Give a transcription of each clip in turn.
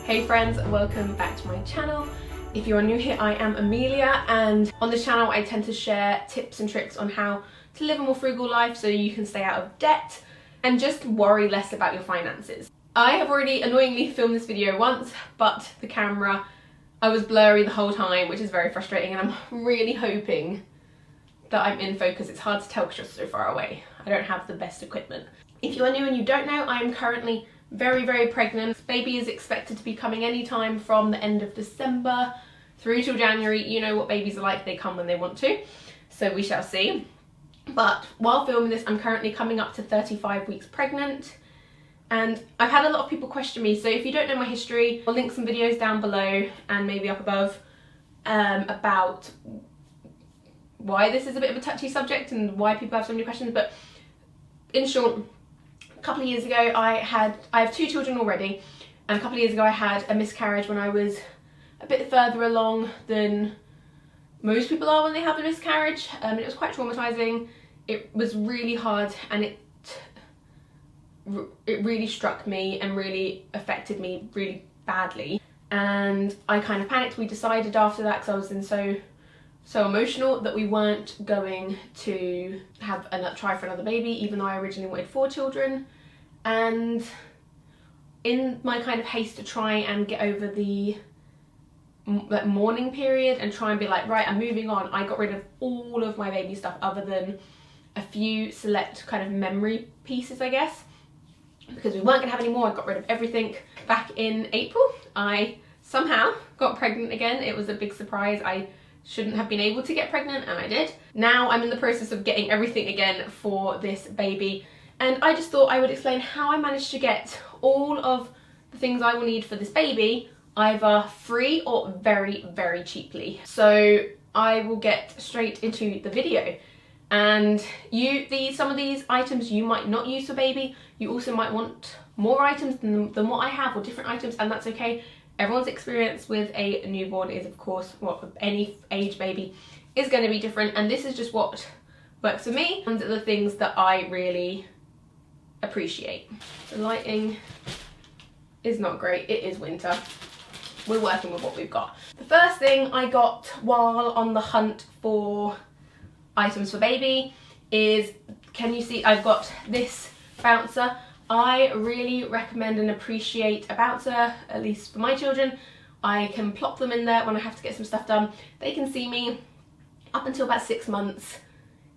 Hey friends, welcome back to my channel. If you are new here, I am Amelia, and on this channel I tend to share tips and tricks on how to live a more frugal life so you can stay out of debt and just worry less about your finances. I have already annoyingly filmed this video once, but the camera, I was blurry the whole time, which is very frustrating, and I'm really hoping that I'm in focus. It's hard to tell because you're so far away. I don't have the best equipment. If you are new and you don't know, I am currently very pregnant. Baby is expected to be coming anytime from the end of December through till January. You know what babies are like, they come when they want to, so we shall see. But while filming this, I'm currently coming up to 35 weeks pregnant, and I've had a lot of people question me, so if you don't know my history, I'll link some videos down below and maybe up above about why this is a bit of a touchy subject and why people have so many questions. But in short, a couple of years ago I have 2 children already, and a couple of years ago I had a miscarriage when I was a bit further along than most people are when they have a miscarriage. It was quite traumatizing. It was really hard, and it really struck me and really affected me really badly, and I kind of panicked. We decided after that, because I was in so emotional, that we weren't going to try for another baby, even though I originally wanted 4 children. And in my kind of haste to try and get over the mourning period and try and be like, right, I'm moving on, I got rid of all of my baby stuff other than a few select kind of memory pieces, I guess, because we weren't gonna have any more. I got rid of everything. Back in April, I somehow got pregnant again. It was a big surprise. I shouldn't have been able to get pregnant, and I did. Now I'm in the process of getting everything again for this baby, and I just thought I would explain how I managed to get all of the things I will need for this baby either free or very cheaply. So I will get straight into the video. And some of these items you might not use for baby. You also might want more items than what I have, or different items, and that's okay. Everyone's experience with a newborn is, of course, what any age baby is going to be different, and this is just what works for me and the things that I really appreciate. The lighting is not great. It is winter. We're working with what we've got. The first thing I got while on the hunt for items for baby is, can you see I've got this bouncer? I really recommend and appreciate a bouncer, at least for my children. I can plop them in there when I have to get some stuff done. They can see me up until about 6 months.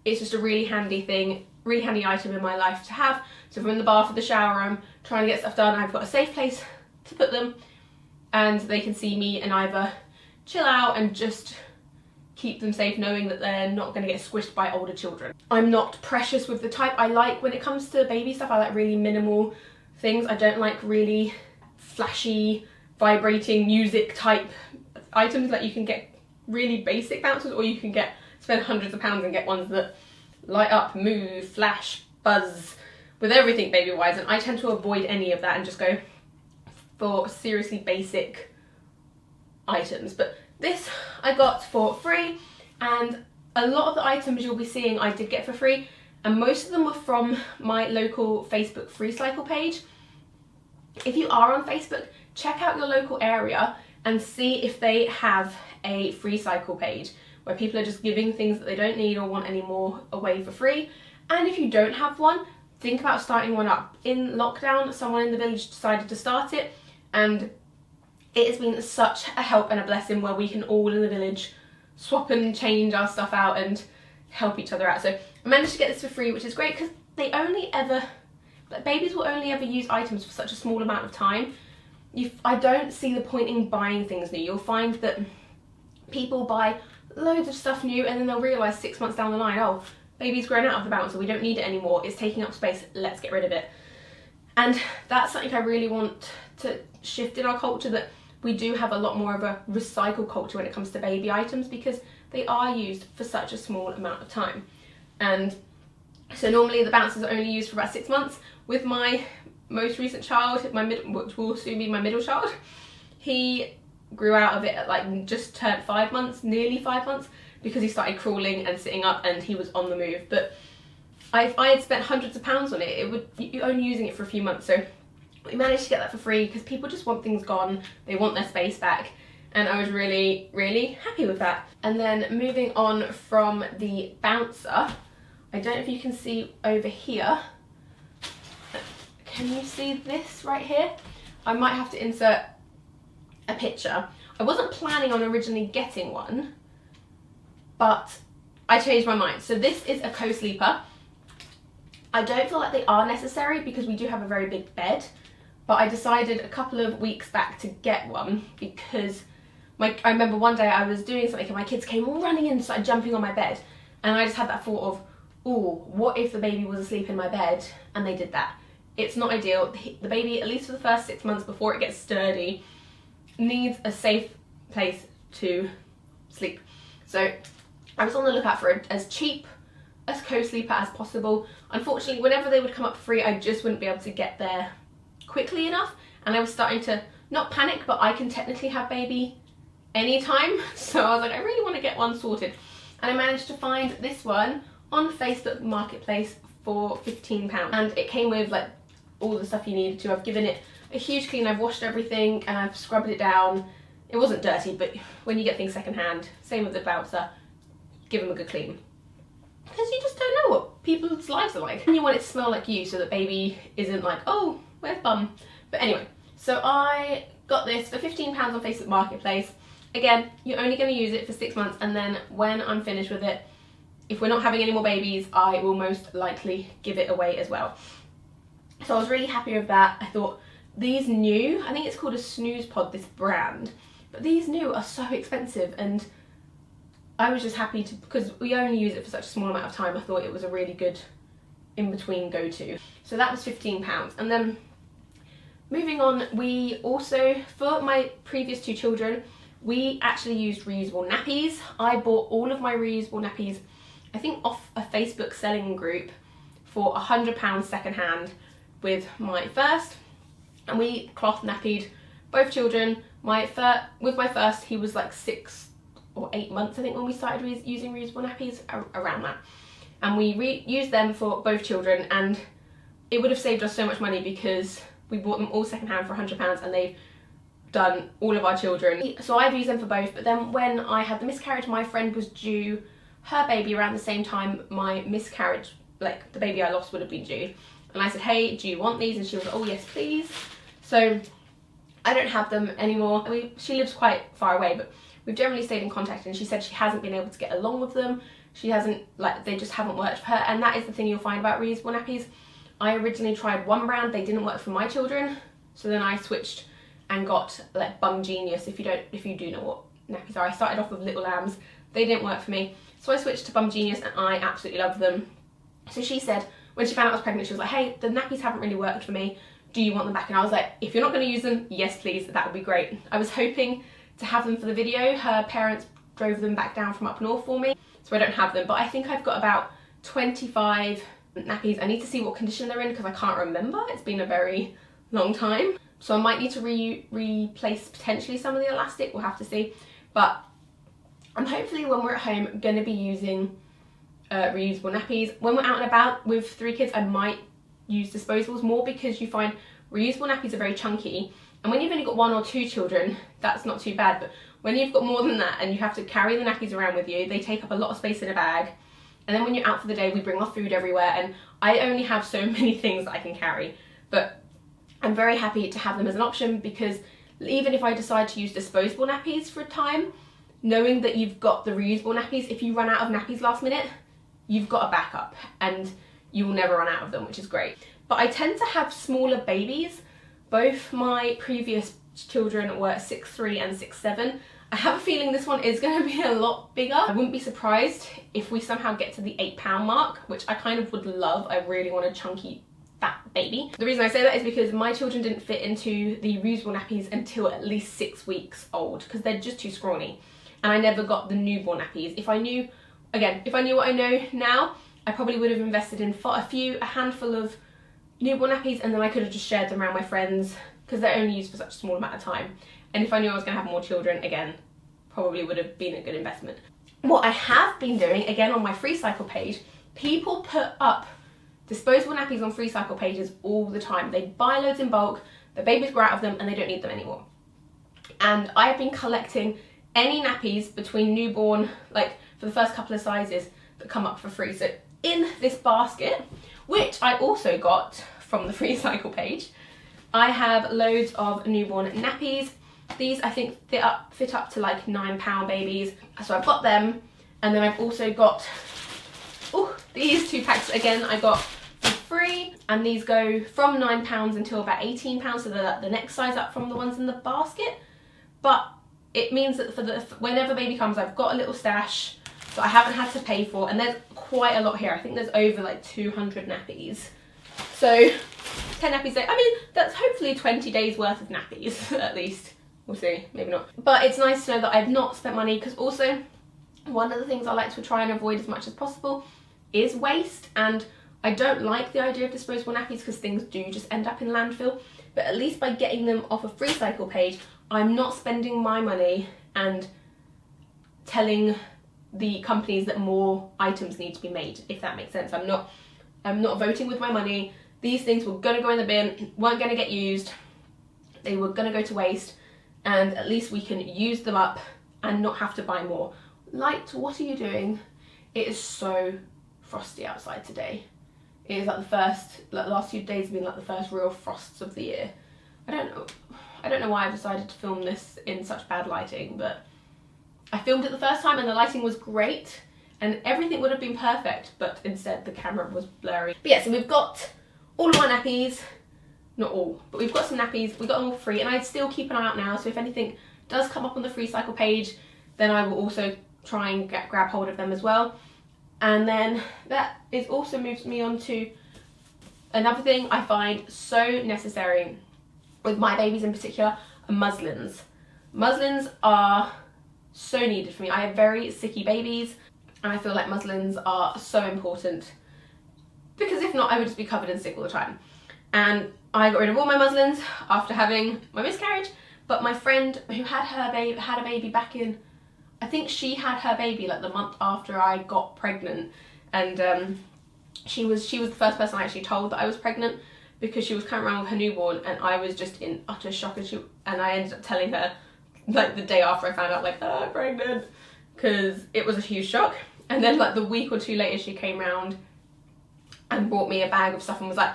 It's just a really handy thing, really handy item in my life to have. So if I'm in the bath or the shower, I'm trying to get stuff done, I've got a safe place to put them, and they can see me and either chill out and just keep them safe, knowing that they're not going to get squished by older children. I'm not precious with the type. I like, when it comes to baby stuff, I like really minimal things. I don't like really flashy, vibrating music type items. Like, you can get really basic bouncers, or you can spend hundreds of pounds and get ones that light up, move, flash, buzz, with everything baby wise, and I tend to avoid any of that and just go for seriously basic items. But this I got for free, and a lot of the items you'll be seeing I did get for free, and most of them were from my local Facebook FRUGAl page. If you are on Facebook, check out your local area and see if they have a FRUGAl page where people are just giving things that they don't need or want anymore away for free. And if you don't have one, think about starting one up. In lockdown, someone in the village decided to start it, and it has been such a help and a blessing, where we can all in the village swap and change our stuff out and help each other out. So I managed to get this for free, which is great, because babies will only ever use items for such a small amount of time. I don't see the point in buying things new. You'll find that people buy loads of stuff new, and then they'll realise 6 months down the line, oh, baby's grown out of the bouncer, we don't need it anymore, it's taking up space, let's get rid of it. And that's something I really want to shift in our culture, that we do have a lot more of a recycle culture when it comes to baby items, because they are used for such a small amount of time. And so normally the bouncers are only used for about 6 months. With my most recent child, which will soon be my middle child, he grew out of it at like just turned 5 months, nearly 5 months, because he started crawling and sitting up and he was on the move. But if I had spent hundreds of pounds on it, you're only using it for a few months. So We managed to get that for free because people just want things gone, they want their space back, and I was really, really happy with that. And then moving on from the bouncer, I don't know if you can see over here. Can you see this right here? I might have to insert a picture. I wasn't planning on originally getting one, but I changed my mind. So this is a co-sleeper. I don't feel like they are necessary because we do have a very big bed, but I decided a couple of weeks back to get one because I remember one day I was doing something and my kids came all running in and started jumping on my bed, and I just had that thought of, oh, what if the baby was asleep in my bed and they did that? It's not ideal. The baby, at least for the first 6 months before it gets sturdy, needs a safe place to sleep. So I was on the lookout for as cheap a co-sleeper as possible. Unfortunately, whenever they would come up for free, I just wouldn't be able to get there quickly enough, and I was starting to not panic, but I can technically have baby anytime, so I was like, I really want to get one sorted. And I managed to find this one on Facebook Marketplace for £15, and it came with like all the stuff you needed to. I've given it a huge clean, I've washed everything and I've scrubbed it down. It wasn't dirty, but when you get things secondhand, same with the bouncer, give them a good clean. Because you just don't know what people's lives are like. And you want it to smell like you so that baby isn't like, oh, where's bum? But anyway, so I got this for £15 on Facebook Marketplace. Again, you're only going to use it for 6 months, and then when I'm finished with it, if we're not having any more babies, I will most likely give it away as well. So I was really happy with that. I thought these new, I think it's called a snooze pod, this brand, but these new are so expensive, and I was just happy to, because we only use it for such a small amount of time, I thought it was a really good in-between go-to. So that was £15. And then moving on, we also, for my previous 2 children, we actually used reusable nappies. I bought all of my reusable nappies, I think off a Facebook selling group, for £100 secondhand with my first, and we cloth nappied both children. With my first, he was like 6 or 8 months, I think, when we started using reusable nappies, around that. And we used them for both children, and it would have saved us so much money because we bought them all secondhand for £100, and they've done all of our children. So I've used them for both, but then when I had the miscarriage, my friend was due her baby around the same time my miscarriage, like the baby I lost, would have been due. And I said, hey, do you want these? And she was like, oh yes, please. So I don't have them anymore. She lives quite far away, but we've generally stayed in contact, and she said she hasn't been able to get along with them. She hasn't, like, they just haven't worked for her, and that is the thing you'll find about reusable nappies. I originally tried one brand, they didn't work for my children, so then I switched and got like Bum Genius. If you do know what nappies are, I started off with Little Lambs, they didn't work for me, so I switched to Bum Genius, and I absolutely love them. So she said, when she found out I was pregnant, she was like, hey, the nappies haven't really worked for me, do you want them back? And I was like, if you're not going to use them, yes please, that would be great. I was hoping to have them for the video. Her parents drove them back down from up north for me, so I don't have them, but I think I've got about 25 nappies. I need to see what condition they're in because I can't remember, it's been a very long time, so I might need to replace potentially some of the elastic, we'll have to see. But I'm hopefully, when we're at home, going to be using reusable nappies. When we're out and about with 3 kids, I might use disposables more, because you find reusable nappies are very chunky, and when you've only got 1 or 2 children, that's not too bad, but when you've got more than that and you have to carry the nappies around with you, they take up a lot of space in a bag. And then when you're out for the day, we bring our food everywhere, and I only have so many things that I can carry. But I'm very happy to have them as an option, because even if I decide to use disposable nappies for a time, knowing that you've got the reusable nappies, if you run out of nappies last minute, you've got a backup and you will never run out of them, which is great. But I tend to have smaller babies. Both my previous children were 6'3" and 6'7". I have a feeling this one is going to be a lot bigger. I wouldn't be surprised if we somehow get to the 8-pound mark, which I kind of would love. I really want a chunky, fat baby. The reason I say that is because my children didn't fit into the reusable nappies until at least 6 weeks old, because they're just too scrawny. And I never got the newborn nappies. If I knew what I know now, I probably would have invested in a handful of newborn nappies, and then I could have just shared them around my friends, because they're only used for such a small amount of time. And if I knew I was going to have more children, again, probably would have been a good investment. What I have been doing, again on my FRUGAl page, people put up disposable nappies on FRUGAl pages all the time. They buy loads in bulk, the babies grow out of them and they don't need them anymore. And I've been collecting any nappies between newborn, like for the first couple of sizes that come up for free. So in this basket, which I also got from the FRUGAl page, I have loads of newborn nappies. These I think fit up to like £9 babies. So I've got them, and then I've also got these 2 packs again I got for free, and these go from £9 until about £18, so they're like the next size up from the ones in the basket. But it means that whenever baby comes, I've got a little stash that I haven't had to pay for, and there's quite a lot here. I think there's over like 200 nappies. So 10 nappies a day. I mean, that's hopefully 20 days worth of nappies at least. We'll see, maybe not. But it's nice to know that I've not spent money, because also one of the things I like to try and avoid as much as possible is waste, and I don't like the idea of disposable nappies because things do just end up in landfill. But at least by getting them off a FRUGAl page, I'm not spending my money and telling the companies that more items need to be made, if that makes sense. I'm not voting with my money. These things were gonna go in the bin, weren't gonna get used, they were gonna go to waste, and at least we can use them up and not have to buy more. Light, what are you doing? It is so frosty outside today. It is like the last few days have been like the first real frosts of the year. I don't know why I decided to film this in such bad lighting, but I filmed it the first time and the lighting was great and everything would have been perfect, but instead the camera was blurry. But yeah, so we've got all of our nappies, not all, but we've got some nappies, we got them all free, and I still keep an eye out now, so if anything does come up on the FRUGAl page, then I will also try and grab hold of them as well. And then that also moves me on to another thing I find so necessary with my babies in particular, are muslins. Muslins are so needed for me. I have very sicky babies and I feel like muslins are so important, because if not I would just be covered in sick all the time. And I got rid of all my muslins after having my miscarriage, but my friend who had a baby back in, I think she had her baby like the month after I got pregnant, and she was the first person I actually told that I was pregnant, because she was coming around with her newborn and I was just in utter shock, and I ended up telling her like the day after I found out, like, oh, I'm pregnant, because it was a huge shock. And then like the week or two later she came round and brought me a bag of stuff and was like,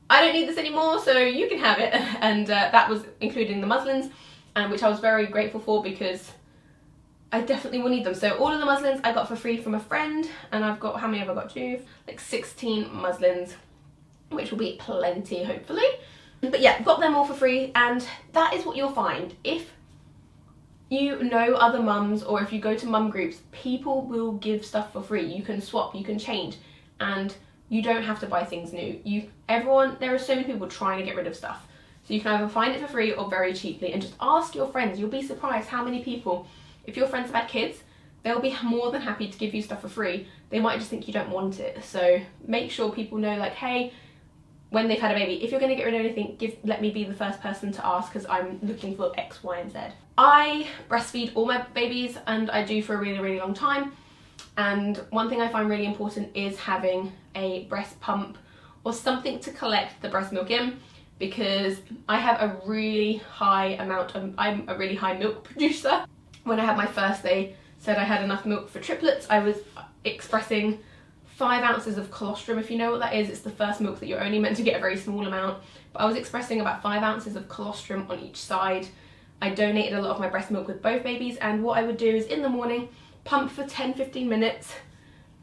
I don't need this anymore, so you can have it. And that was including the muslins, which I was very grateful for, because I definitely will need them. So all of the muslins I got for free from a friend, and I've got, how many have I got? 2, like 16 muslins, which will be plenty hopefully. But yeah, got them all for free, and that is what you'll find. If you know other mums, or if you go to mum groups, people will give stuff for free. You can swap, you can change, and you don't have to buy things new. There are so many people trying to get rid of stuff. So you can either find it for free or very cheaply, and just ask your friends. You'll be surprised how many people, if your friends have had kids, they'll be more than happy to give you stuff for free. They might just think you don't want it. So make sure people know, like, hey, when they've had a baby, if you're gonna get rid of anything, let me be the first person to ask, because I'm looking for X, Y, and Z. I breastfeed all my babies, and I do for a really, really long time. And one thing I find really important is having a breast pump or something to collect the breast milk in, because I have a really high I'm a really high milk producer. When I had my first, they said I had enough milk for triplets. I was expressing 5 ounces of colostrum, if you know what that is. It's the first milk that you're only meant to get a very small amount, but I was expressing about 5 ounces of colostrum on each side. I donated a lot of my breast milk with both babies, and what I would do is in the morning, pump for 10-15 minutes,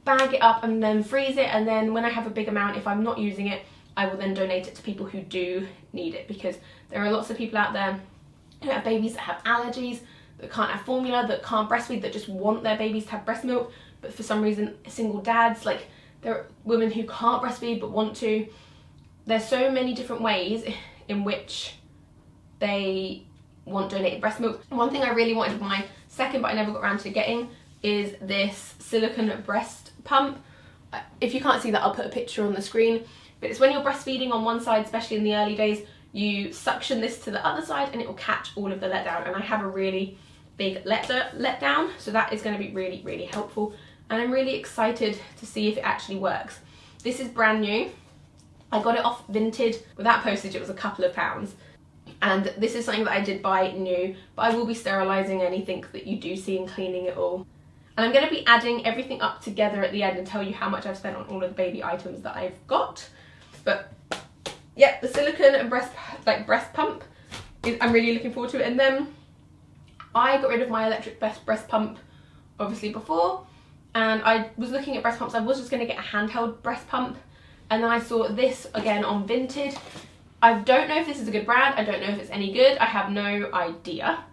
bag it up and then freeze it, and then when I have a big amount, if I'm not using it, I will then donate it to people who do need it, because there are lots of people out there who have babies that have allergies, that can't have formula, that can't breastfeed, that just want their babies to have breast milk, but for some reason, single dads, like, there are women who can't breastfeed but want to. There's so many different ways in which they want donated breast milk. One thing I really wanted for my second, but I never got around to getting, is this silicone breast pump. If you can't see that, I'll put a picture on the screen, but it's when you're breastfeeding on one side, especially in the early days, you suction this to the other side and it will catch all of the letdown, and I have a really big letdown, so that is going to be really, really helpful, and I'm really excited to see if it actually works. This is brand new, I got it off Vinted. Without postage, it was a couple of pounds. And this is something that I did buy new, but I will be sterilising anything that you do see and cleaning it all. And I'm going to be adding everything up together at the end and tell you how much I've spent on all of the baby items that I've got. But yeah, the silicone and breast pump, I'm really looking forward to it. And then I got rid of my electric breast pump obviously before, and I was looking at breast pumps. I was just going to get a handheld breast pump, and then I saw this again on Vinted. I don't know if this is a good brand, I don't know if it's any good, I have no idea.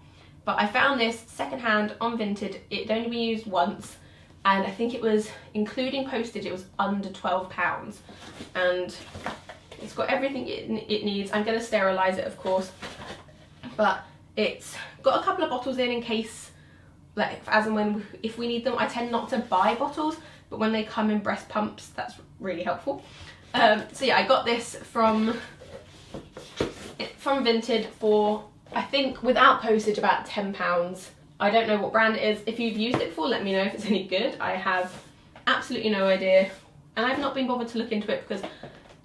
But I found this secondhand on Vinted. It'd only been used once, and I think it was, including postage, it was under £12. And it's got everything it needs. I'm going to sterilise it, of course, but it's got a couple of bottles in case, like, as and when, if we need them. I tend not to buy bottles, but when they come in breast pumps, that's really helpful. So yeah, I got this from Vinted for, I think, without postage, about £10. I don't know what brand it is. If you've used it before, let me know if it's any good. I have absolutely no idea, and I've not been bothered to look into it because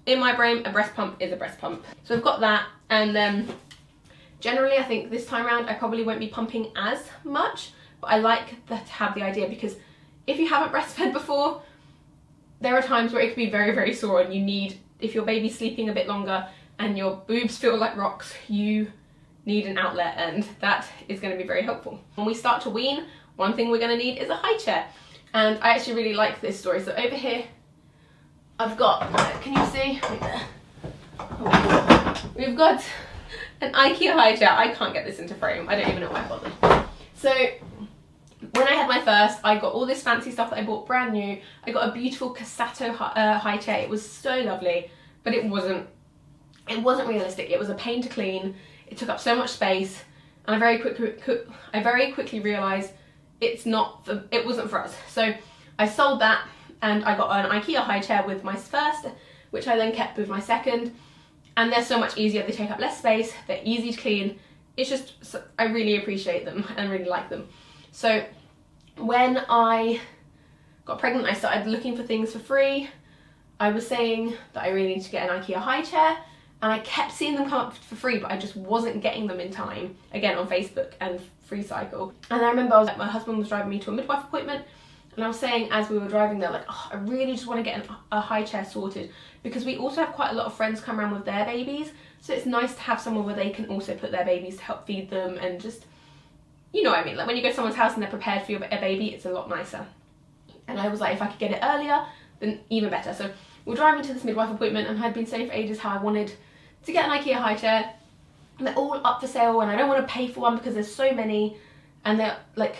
in my brain a breast pump is a breast pump. So I've got that, and then generally I think this time around I probably won't be pumping as much, but I like to have the idea, because if you haven't breastfed before, there are times where it can be very, very sore, and you need, if your baby's sleeping a bit longer and your boobs feel like rocks, you need an outlet, and that is going to be very helpful. When we start to wean, one thing we're going to need is a high chair, and I actually really like this story. So over here I've got, can you see? Right there. We've got an IKEA high chair. I can't get this into frame, I don't even know why I bothered. So when I had my first, I got all this fancy stuff that I bought brand new. I got a beautiful Cassato high chair. It was so lovely, but it wasn't realistic. It was a pain to clean. It took up so much space, and I very quickly realised it wasn't for us. So I sold that, and I got an IKEA high chair with my first, which I then kept with my second. And they're so much easier. They take up less space. They're easy to clean. It's just, I really appreciate them and really like them. So when I got pregnant, I started looking for things for free. I was saying that I really need to get an IKEA high chair, and I kept seeing them come up for free, but I just wasn't getting them in time, again on Facebook and FRUGAl. And I remember my husband was driving me to a midwife appointment, and I was saying as we were driving there, like, oh, I really just want to get a high chair sorted, because we also have quite a lot of friends come around with their babies, so it's nice to have somewhere where they can also put their babies to help feed them, and just, you know what I mean, like when you go to someone's house and they're prepared for a baby, it's a lot nicer. And I was like, if I could get it earlier, then even better. So we're driving to this midwife appointment, and I'd been saying for ages how I wanted to get an IKEA high chair, and they're all up for sale, and I don't want to pay for one because there's so many, and they're like,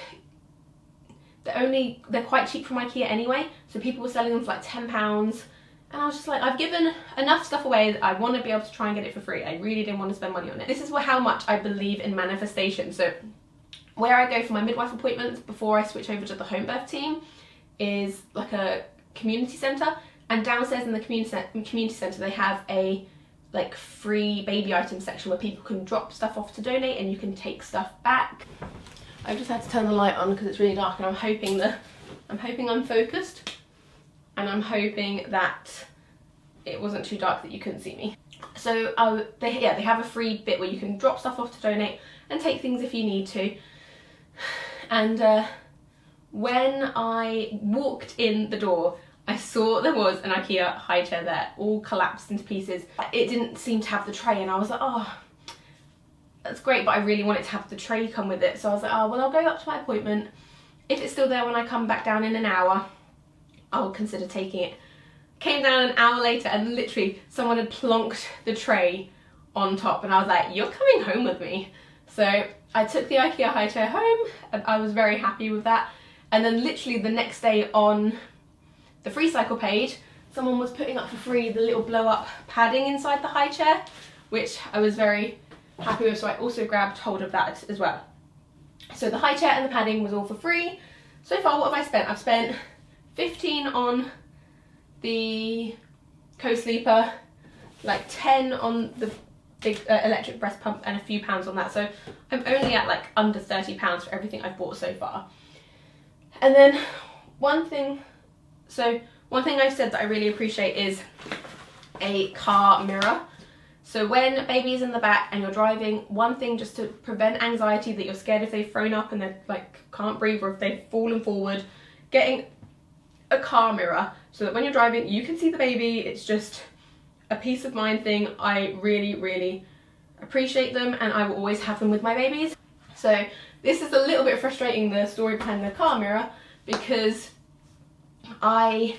they're quite cheap from IKEA anyway, so people were selling them for like £10, and I was just like, I've given enough stuff away that I want to be able to try and get it for free. I really didn't want to spend money on it. This is how much I believe in manifestation. So where I go for my midwife appointments before I switch over to the home birth team is like a community centre, and downstairs in the community centre they have a like free baby item section where people can drop stuff off to donate, and you can take stuff back. I've just had to turn the light on because it's really dark, and I'm hoping I'm focused, and I'm hoping that it wasn't too dark that you couldn't see me. So they have a free bit where you can drop stuff off to donate and take things if you need to. And when I walked in the door, I saw there was an IKEA high chair there, all collapsed into pieces. It didn't seem to have the tray, and I was like, oh, that's great, but I really want it to have the tray come with it. So I was like, oh, well, I'll go up to my appointment. If it's still there when I come back down in an hour, I'll consider taking it. Came down an hour later, and literally someone had plonked the tray on top, and I was like, you're coming home with me. So I took the IKEA high chair home, and I was very happy with that. And then literally the next day on the FRUGAl page, someone was putting up for free the little blow up padding inside the high chair, which I was very happy with, so I also grabbed hold of that as well. So the high chair and the padding was all for free. So far, what have I spent? I've spent 15 on the co-sleeper, like 10 on the big electric breast pump, and a few pounds on that. So I'm only at like under £30 for everything I've bought so far. And then one thing I've said that I really appreciate is a car mirror. So when baby's in the back and you're driving, one thing just to prevent anxiety that you're scared if they've thrown up and they like can't breathe, or if they've fallen forward, getting a car mirror so that when you're driving you can see the baby. It's just a peace of mind thing. I really, really appreciate them, and I will always have them with my babies. So this is a little bit frustrating, the story behind the car mirror, because I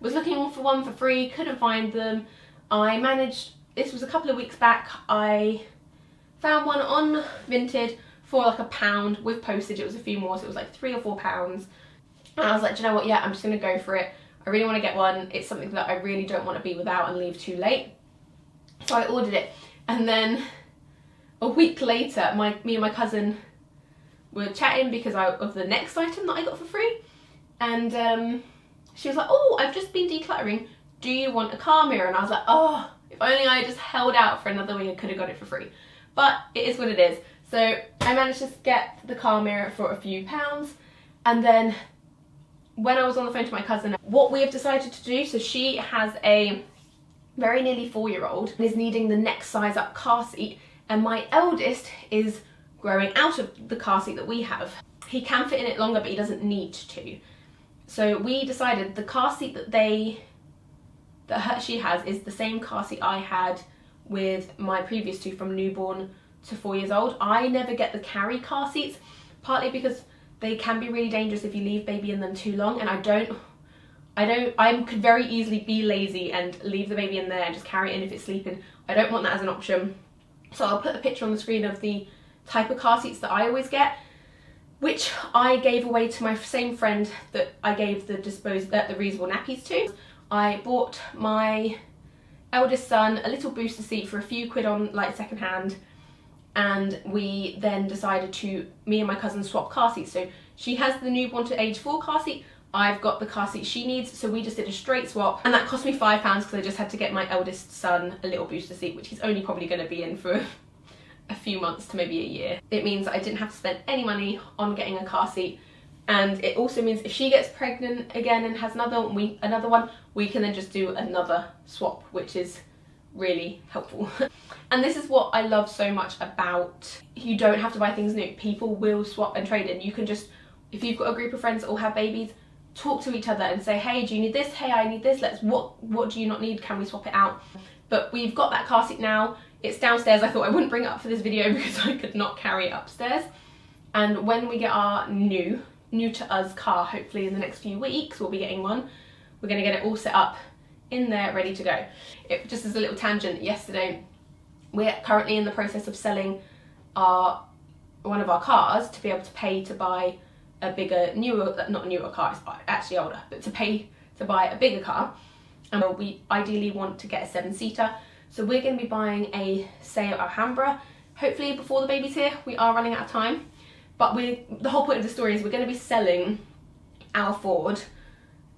was looking for one for free, couldn't find them. I managed, this was a couple of weeks back, I found one on Vinted for like £1 with postage. It was a few more, so it was like £3 or £4. And I was like, do you know what, yeah, I'm just gonna go for it. I really want to get one. It's something that I really don't want to be without and leave too late. So I ordered it, and then a week later me and my cousin were chatting because of the next item that I got for free, and she was like, oh, I've just been decluttering, do you want a car mirror? And I was like, oh, if only I just held out for another week, I could have got it for free. But it is what it is. So I managed to get the car mirror for a few pounds, and then when I was on the phone to my cousin, what we have decided to do, so she has a very nearly 4-year-old and is needing the next size up car seat, and my eldest is growing out of the car seat that we have. He can fit in it longer, but he doesn't need to. So we decided the car seat that she has is the same car seat I had with my previous two, from newborn to 4 years old. I never get the carry car seats, partly because they can be really dangerous if you leave baby in them too long, and I could very easily be lazy and leave the baby in there and just carry it in if it's sleeping. I don't want that as an option. So I'll put a picture on the screen of the type of car seats that I always get, which I gave away to my same friend that I gave the reusable nappies to. I bought my eldest son a little booster seat for a few quid on like second hand, and we then decided to, me and my cousin, swap car seats. So she has the newborn to age 4 car seat, I've got the car seat she needs, so we just did a straight swap, and that cost me £5 because I just had to get my eldest son a little booster seat, which he's only probably going to be in for a few months to maybe a year. It means that I didn't have to spend any money on getting a car seat, and it also means if she gets pregnant again and has another one, we can then just do another swap, which is really helpful. And this is what I love so much about, you don't have to buy things new. People will swap and trade in. You can just, if you've got a group of friends that all have babies, talk to each other and say, hey, do you need this? Hey, I need this. What do you not need? Can we swap it out? But we've got that car seat now. It's downstairs. I thought I wouldn't bring it up for this video because I could not carry it upstairs. And when we get our new to us car, hopefully in the next few weeks, we'll be getting one. We're going to get it all set up in there, ready to go. Just as a little tangent, yesterday, we're currently in the process of selling one of our cars to be able to pay to buy a bigger, not newer car, it's actually older, but to pay to buy a bigger car. And we ideally want to get a 7-seater. So we're going to be buying a Seat Alhambra, hopefully before the baby's here. We are running out of time. But the whole point of the story is we're going to be selling our Ford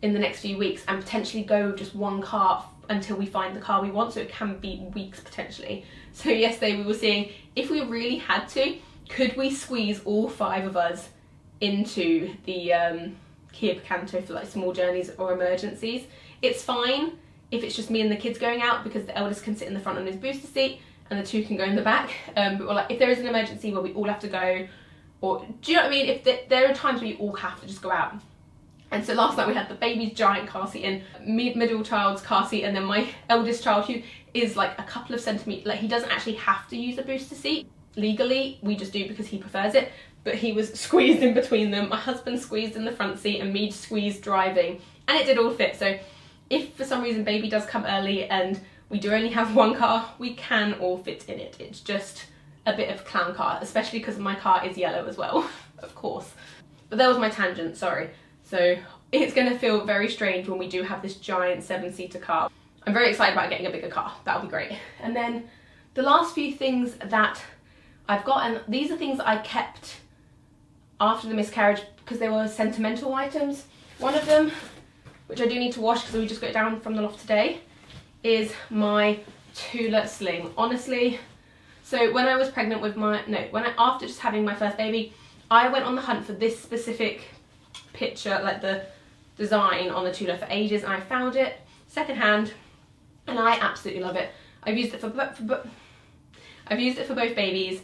in the next few weeks and potentially go just one car until we find the car we want, so it can be weeks potentially. So yesterday we were seeing if we really had to, could we squeeze all 5 of us into the Kia Picanto for like small journeys or emergencies. It's fine if it's just me and the kids going out because the eldest can sit in the front on his booster seat and the 2 can go in the back. But we're like, if there is an emergency where we all have to go, or do you know what I mean? If there are times where you all have to just go out. And so last night we had the baby's giant car seat in, middle child's car seat, and then my eldest child, who is like a couple of centimetres, like he doesn't actually have to use a booster seat legally, we just do because he prefers it, but he was squeezed in between them. My husband squeezed in the front seat and me squeezed driving, and it did all fit. So if for some reason baby does come early and we do only have one car, we can all fit in it. It's just a bit of a clown car, especially because my car is yellow as well, of course. But that was my tangent, sorry. So it's going to feel very strange when we do have this giant 7-seater car. I'm very excited about getting a bigger car. That'll be great. And then the last few things that I've got, and these are things that I kept after the miscarriage because they were sentimental items. One of them, which I do need to wash because we just got it down from the loft today, is my Tula sling. Honestly, so when I was pregnant with after just having my first baby, I went on the hunt for this specific picture, like the design on the Tula, for ages, and I found it secondhand and I absolutely love it. I've used it for both babies,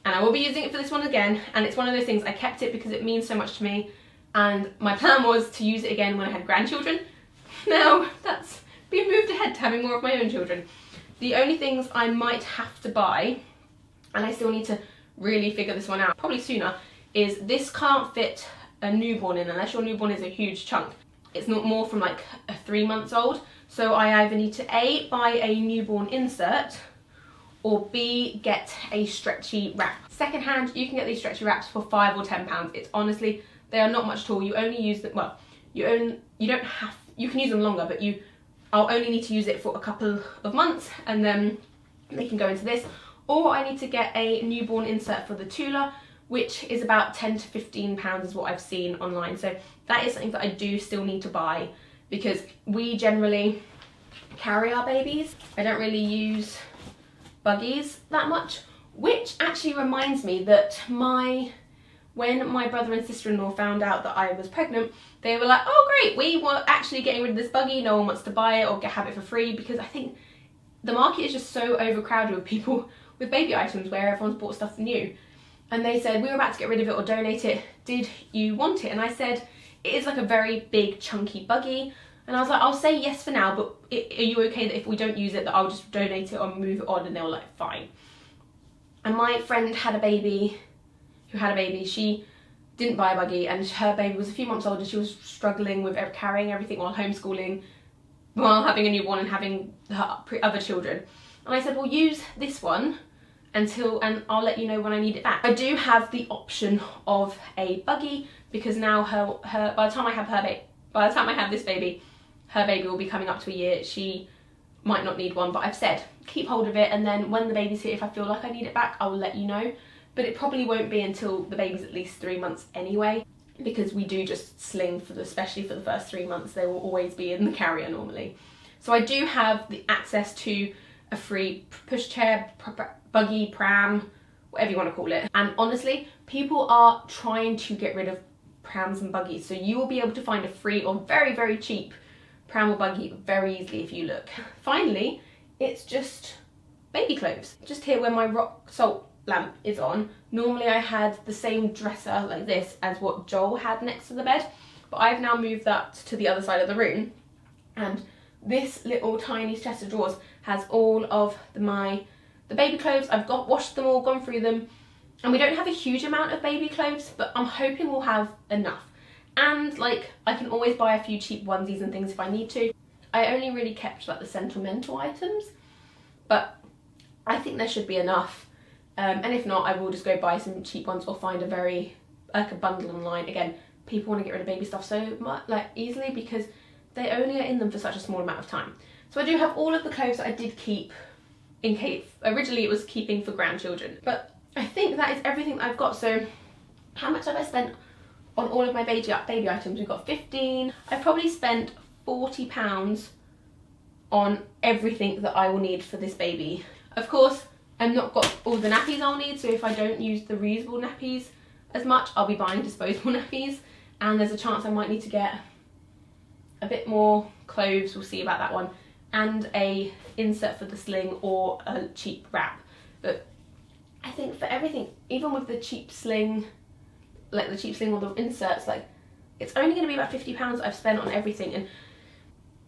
and I will be using it for this one again, and it's one of those things, I kept it because it means so much to me, and my plan was to use it again when I had grandchildren. Now that's been moved ahead to having more of my own children. The only things I might have to buy, and I still need to really figure this one out, probably sooner, is this can't fit a newborn in unless your newborn is a huge chunk. It's not more from like a 3 months old. So I either need to A, buy a newborn insert, or B, get a stretchy wrap. Secondhand, you can get these stretchy wraps for £5 or £10. It's honestly, they are not much at all. You only use them, well, you can use them longer, but I'll only need to use it for a couple of months, and then they can go into this. Or I need to get a newborn insert for the Tula, which is about £10 to £15 is what I've seen online. So that is something that I do still need to buy, because we generally carry our babies. I don't really use buggies that much, which actually reminds me that when my brother and sister-in-law found out that I was pregnant, they were like, oh great, we were actually getting rid of this buggy, no one wants to buy it or have it for free, because I think the market is just so overcrowded with people with baby items where everyone's bought stuff new. And they said, we were about to get rid of it or donate it, did you want it? And I said, it is like a very big chunky buggy, and I was like, I'll say yes for now, but are you okay that if we don't use it that I'll just donate it or move it on? And they were like, fine. And my friend had a baby who had a baby. She didn't buy a buggy, and her baby was a few months old, and she was struggling with carrying everything while homeschooling, while having a newborn and having her other children. And I said, well, use this one and I'll let you know when I need it back. I do have the option of a buggy, because now by the time I have this baby, her baby will be coming up to a year. She might not need one, but I've said keep hold of it, and then when the baby's here, if I feel like I need it back, I will let you know. But it probably won't be until the baby's at least 3 months anyway, because we do just sling especially for the first 3 months. They will always be in the carrier normally. So I do have the access to a free pushchair, buggy, pram, whatever you want to call it. And honestly, people are trying to get rid of prams and buggies, so you will be able to find a free or very, very cheap pram or buggy very easily if you look. Finally, it's just baby clothes. Just here where my rock salt lamp is on, normally I had the same dresser like this as what Joel had next to the bed, but I've now moved that to the other side of the room, and this little tiny chest of drawers has all of the baby clothes. I've washed them all, gone through them, and we don't have a huge amount of baby clothes, but I'm hoping we'll have enough. And like, I can always buy a few cheap onesies and things if I need to. I only really kept like the sentimental items, but I think there should be enough. And if not, I will just go buy some cheap ones or find a bundle online. Again, people want to get rid of baby stuff so much, easily, because they only are in them for such a small amount of time. So I do have all of the clothes that I did keep in case originally it was keeping for grandchildren. But I think that is everything that I've got. So how much have I spent on all of my baby items? We've got 15. I've probably spent £40 on everything that I will need for this baby. Of course, I've not got all the nappies I'll need, so if I don't use the reusable nappies as much, I'll be buying disposable nappies, and there's a chance I might need to get a bit more clothes, we'll see about that one, and a insert for the sling or a cheap wrap. But I think for everything, even with the cheap sling, or the inserts, it's only going to be about £50 I've spent on everything. And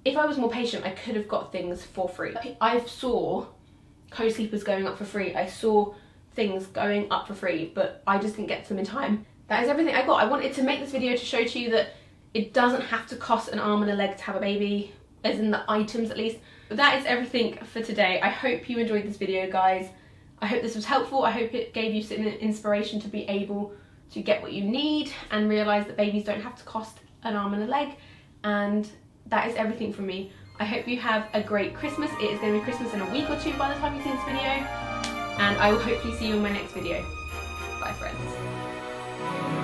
if I was more patient, I could have got things for free. I saw co-sleepers going up for free, I saw things going up for free, but I just didn't get to them in time. That is everything I got. I wanted to make this video to show to you that it doesn't have to cost an arm and a leg to have a baby, as in the items at least. But that is everything for today. I hope you enjoyed this video, guys. I hope this was helpful. I hope it gave you some inspiration to be able to get what you need and realise that babies don't have to cost an arm and a leg. And that is everything from me. I hope you have a great Christmas. It is going to be Christmas in a week or two by the time you see this video. And I will hopefully see you in my next video. Bye, friends.